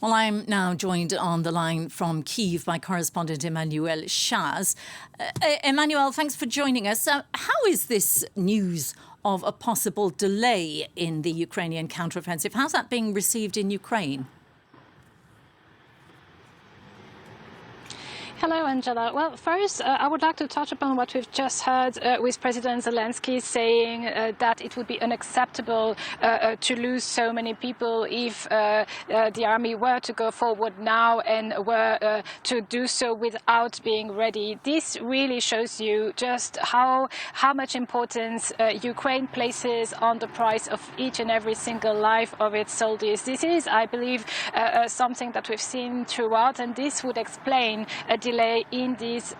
Well, I'm now joined on the line from Kyiv by correspondent Emmanuel Chaz. Emmanuel, thanks for joining us. How is this news of a possible delay in the Ukrainian counteroffensive? How's that being received in Ukraine? Hello, Angela. Well, first, I would like to touch upon what we've just heard with President Zelensky saying that it would be unacceptable to lose so many people if the army were to go forward now and were to do so without being ready. This really shows you just how much importance Ukraine places on the price of each and every single life of its soldiers. This is, I believe, something that we've seen throughout, and this would explain a delay in this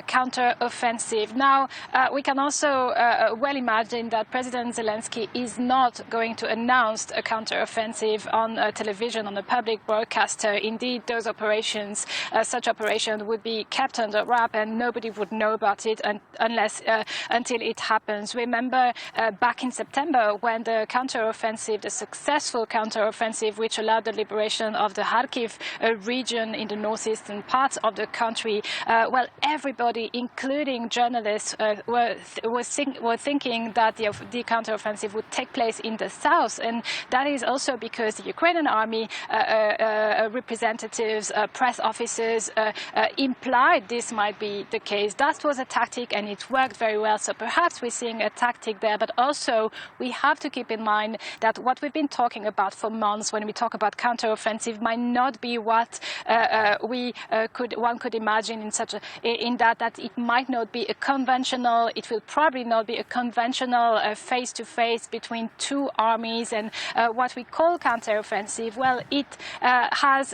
counter-offensive. Now, we can also well imagine that President Zelensky is not going to announce a counter-offensive on television, on a public broadcaster. Indeed, those operations, such operation would be kept under wrap and nobody would know about it unless until it happens. Remember back in September when the counter-offensive, the successful counter-offensive, which allowed the liberation of the Kharkiv region in the northeastern part of the country, well, everybody, including journalists, were thinking that the counteroffensive would take place in the south, and that is also because the Ukrainian army representatives, press officers implied this might be the case. That was a tactic, and it worked very well. So perhaps we're seeing a tactic there, but also we have to keep in mind that what we've been talking about for months when we talk about counteroffensive might not be what one could imagine in that it might not be a conventional, it will probably not be a conventional face-to-face between two armies. And what we call counteroffensive, well, it has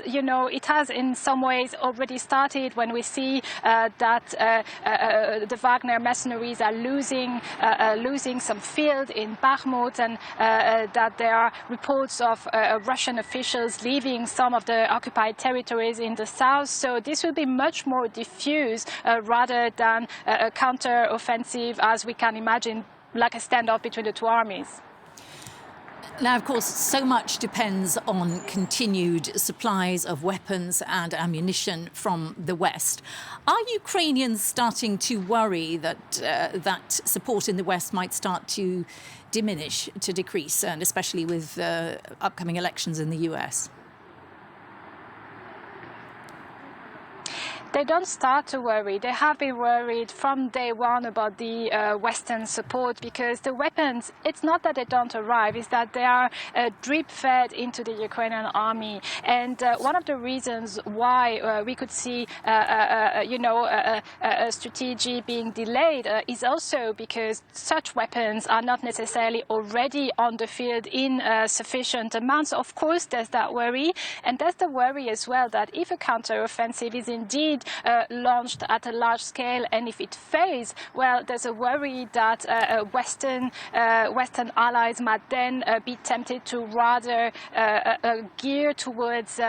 in some ways already started when we see that the Wagner mercenaries are losing some field in Bakhmut, and that there are reports of Russian officials leaving some of the occupied territories in the south. So this will be much more diffuse rather than a counter-offensive as we can imagine, like a standoff between the two armies. Now, of course, so much depends on continued supplies of weapons and ammunition from the West. Are Ukrainians starting to worry that that support in the West might start to diminish, to decrease, and especially with upcoming elections in the US? They don't start to worry. They have been worried from day one about the Western support, because the weapons, it's not that they don't arrive, it's that they are drip-fed into the Ukrainian army. And one of the reasons why we could see, a strategy being delayed is also because such weapons are not necessarily already on the field in sufficient amounts. Of course, there's that worry, and there's the worry as well that if a counter-offensive is indeed launched at a large scale, and if it fails, well, there's a worry that Western allies might then be tempted to rather gear towards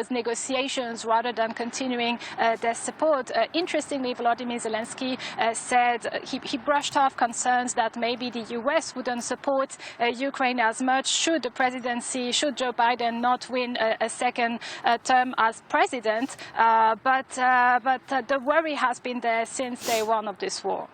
negotiations rather than continuing their support. Interestingly, Volodymyr Zelensky said he brushed off concerns that maybe the US wouldn't support Ukraine as much should Joe Biden not win a second term as president. But the worry has been there since day one of this war.